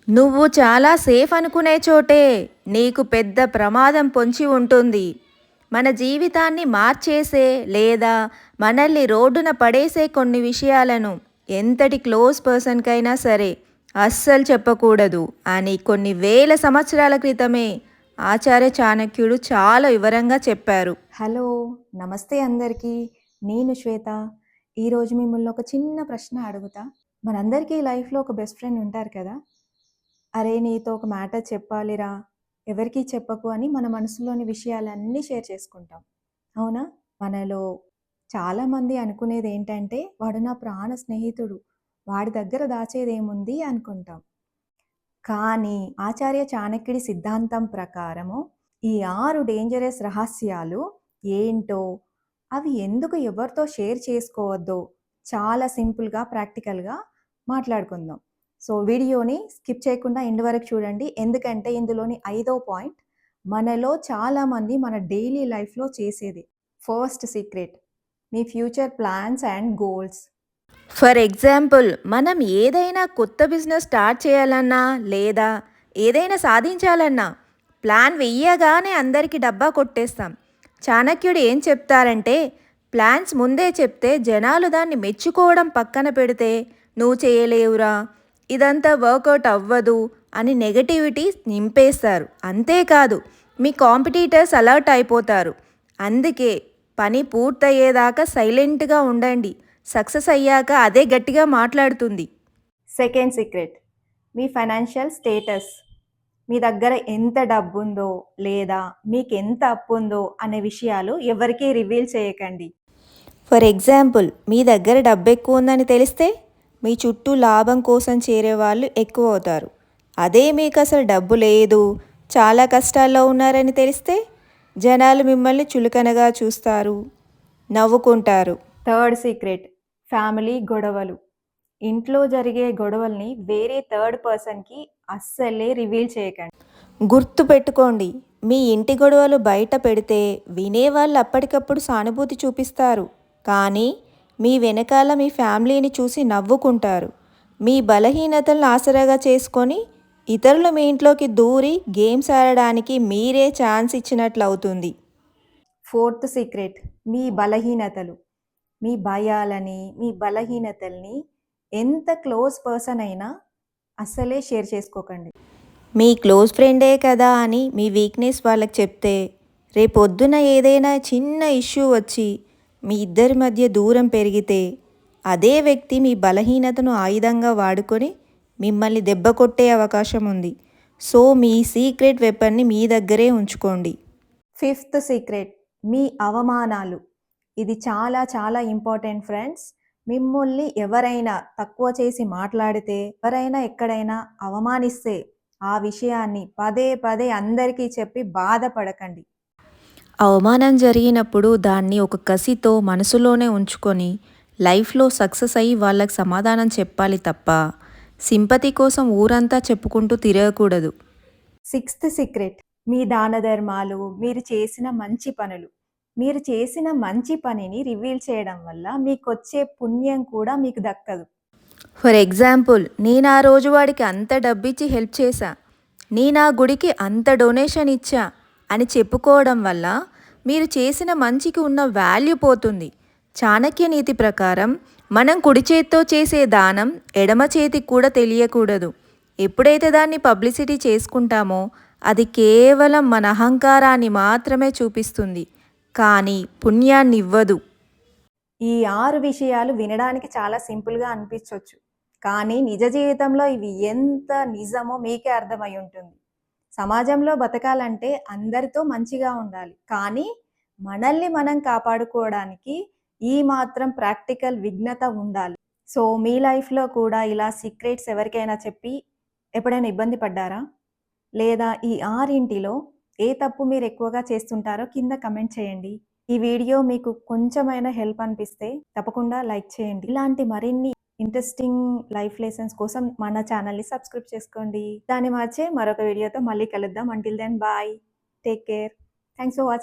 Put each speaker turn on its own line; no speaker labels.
నువ్వు చాలా సేఫ్ అనుకునే చోటే నీకు పెద్ద ప్రమాదం పొంచి ఉంటుంది. మన జీవితాన్ని మార్చేసే లేదా మనల్ని రోడ్డున పడేసే కొన్ని విషయాలను ఎంతటి క్లోజ్ పర్సన్కైనా సరే అస్సలు చెప్పకూడదు అని కొన్ని వేల సంవత్సరాల క్రితమే ఆచార్య చాణక్యుడు చాలా వివరంగా చెప్పారు.
హలో, నమస్తే అందరికీ. నేను శ్వేత. ఈరోజు మిమ్మల్ని ఒక చిన్న ప్రశ్న అడుగుతా. మనందరికీ లైఫ్లో ఒక బెస్ట్ ఫ్రెండ్ ఉంటారు కదా. అరే, నీతో ఒక మ్యాటర్ చెప్పాలిరా, ఎవరికీ చెప్పకు అని మన మనసులోని విషయాలన్నీ షేర్ చేసుకుంటాం, అవునా? మనలో చాలామంది అనుకునేది ఏంటంటే, వాడు నా ప్రాణ స్నేహితుడు, వాడి దగ్గర దాచేదేముంది అనుకుంటాం. కానీ ఆచార్య చాణక్యుడి సిద్ధాంతం ప్రకారము ఈ 6 డేంజరస్ రహస్యాలు ఏంటో, అవి ఎందుకు ఎవరితో షేర్ చేసుకోవద్దో చాలా సింపుల్గా, ప్రాక్టికల్గా మాట్లాడుకుందాం. సో వీడియోని స్కిప్ చేయకుండా ఎండ్ వరకు చూడండి, ఎందుకంటే ఇందులోని 5వ పాయింట్ మనలో చాలామంది మన డైలీ లైఫ్లో చేసేది. First secret, me future plans and goals.
For example, మనం ఏదైనా కొత్త బిజినెస్ స్టార్ట్ చేయాలన్నా లేదా ఏదైనా సాధించాలన్నా ప్లాన్ వెయ్యగానే అందరికీ డబ్బా కొట్టేస్తాం. చాణక్యుడు ఏం చెప్తారంటే, ప్లాన్స్ ముందే చెప్తే జనాలు దాన్ని మెచ్చుకోవడం పక్కన పెడితే నువ్వు చేయలేవురా, ఇదంతా వర్కౌట్ అవ్వదు అని నెగటివిటీ నింపేస్తారు. అంతేకాదు, మీ కాంపిటీటర్స్ అలర్ట్ అయిపోతారు. అందుకే పని పూర్తయ్యేదాకా సైలెంట్గా ఉండండి. సక్సెస్ అయ్యాక అదే గట్టిగా మాట్లాడుతుంది.
సెకండ్ సీక్రెట్, మీ ఫైనాన్షియల్ స్టేటస్. మీ దగ్గర ఎంత డబ్బు ఉందో లేదా మీకు ఎంత అప్పు ఉందో అనే విషయాలు ఎవరికీ రివీల్ చేయకండి.
ఫర్ ఎగ్జాంపుల్, మీ దగ్గర డబ్బు ఎక్కువ ఉందని తెలిస్తే మీ చుట్టూ లాభం కోసం చేరే వాళ్ళు ఎక్కువ అవుతారు. అదే మీకు అసలు డబ్బు లేదు, చాలా కష్టాల్లో ఉన్నారని తెలిస్తే జనాలు మిమ్మల్ని చులకనగా చూస్తారు, నవ్వుకుంటారు.
థర్డ్ సీక్రెట్, ఫ్యామిలీ గొడవలు. ఇంట్లో జరిగే గొడవల్ని వేరే థర్డ్ పర్సన్కి అస్సలే రివీల్ చేయకండి.
గుర్తు పెట్టుకోండి, మీ ఇంటి గొడవలు బయట పెడితే వినేవాళ్ళు అప్పటికప్పుడు సానుభూతి చూపిస్తారు, కానీ మీ వెనకాల మీ ఫ్యామిలీని చూసి నవ్వుకుంటారు. మీ బలహీనతలను ఆసరాగా చేసుకొని ఇతరులు మీ ఇంట్లోకి దూరి గేమ్స్ ఆడడానికి మీరే ఛాన్స్ ఇచ్చినట్లు అవుతుంది.
ఫోర్త్ సీక్రెట్, మీ బలహీనతలు. మీ భయాలని, మీ బలహీనతల్ని ఎంత క్లోజ్ పర్సన్ అయినా అస్సలే షేర్ చేసుకోకండి.
మీ క్లోజ్ ఫ్రెండే కదా అని మీ వీక్నెస్ వాళ్ళకి చెప్తే రేపొద్దున ఏదైనా చిన్న ఇష్యూ వచ్చి మీ ఇద్దరి మధ్య దూరం పెరిగితే అదే వ్యక్తి మీ బలహీనతను ఆయుధంగా వాడుకొని మిమ్మల్ని దెబ్బ కొట్టే అవకాశం ఉంది. సో మీ సీక్రెట్ వెపన్ని మీ దగ్గరే ఉంచుకోండి.
ఫిఫ్త్ సీక్రెట్, మీ అవమానాలు. ఇది చాలా చాలా ఇంపార్టెంట్ ఫ్రెండ్స్. మిమ్మల్ని ఎవరైనా తక్కువ చేసి మాట్లాడితే, ఎవరైనా ఎక్కడైనా అవమానిస్తే ఆ విషయాన్ని పదే పదే అందరికీ చెప్పి బాధపడకండి.
అవమానం జరిగినప్పుడు దాన్ని ఒక కసితో మనసులోనే ఉంచుకొని లైఫ్లో సక్సెస్ అయ్యి వాళ్ళకి సమాధానం చెప్పాలి తప్ప సింపతి కోసం ఊరంతా చెప్పుకుంటూ తిరగకూడదు.
సిక్స్త్ సీక్రెట్, మీ దాన ధర్మాలు, మీరు చేసిన మంచి పనులు. మీరు చేసిన మంచి పనిని రివీల్ చేయడం వల్ల మీకు వచ్చే పుణ్యం కూడా మీకు దక్కదు.
ఫర్ ఎగ్జాంపుల్, నేను ఆ రోజు వాడికి అంత డబ్బిచ్చి హెల్ప్ చేశా, నేను ఆ గుడికి అంత డొనేషన్ ఇచ్చా అని చెప్పుకోవడం వల్ల మీరు చేసిన మంచికి ఉన్న వాల్యూ పోతుంది. చాణక్య నీతి ప్రకారం మనం కుడి చేత్తో చేసే దానం ఎడమ చేతికి కూడా తెలియకూడదు. ఎప్పుడైతే దాన్ని పబ్లిసిటీ చేసుకుంటామో అది కేవలం మన అహంకారాన్ని మాత్రమే చూపిస్తుంది, కానీ పుణ్యాన్ని ఇవ్వదు.
ఈ 6 విషయాలు వినడానికి చాలా సింపుల్గా అనిపించవచ్చు, కానీ నిజ జీవితంలో ఇవి ఎంత నిజమో మీకే అర్థమై ఉంటుంది. సమాజంలో బతకాలంటే అందరితో మంచిగా ఉండాలి, కానీ మనల్ని మనం కాపాడుకోవడానికి ఈ మాత్రం ప్రాక్టికల్ విఘ్నత ఉండాలి. సో మీ లైఫ్లో కూడా ఇలా సీక్రెట్స్ ఎవరికైనా చెప్పి ఎప్పుడైనా ఇబ్బంది పడ్డారా? లేదా ఈ 6 ఏ తప్పు మీరు ఎక్కువగా చేస్తుంటారో కింద కమెంట్ చేయండి. ఈ వీడియో మీకు కొంచెమైనా హెల్ప్ అనిపిస్తే తప్పకుండా లైక్ చేయండి. ఇలాంటి మరిన్ని ఇంట్రెస్టింగ్ లైఫ్ లెసన్స్ కోసం మన ఛానల్ని సబ్స్క్రైబ్ చేసుకోండి. దాన్ని మార్చే మరొక వీడియోతో మళ్ళీ కలుద్దాం. Until then bye, take care, thanks for watching.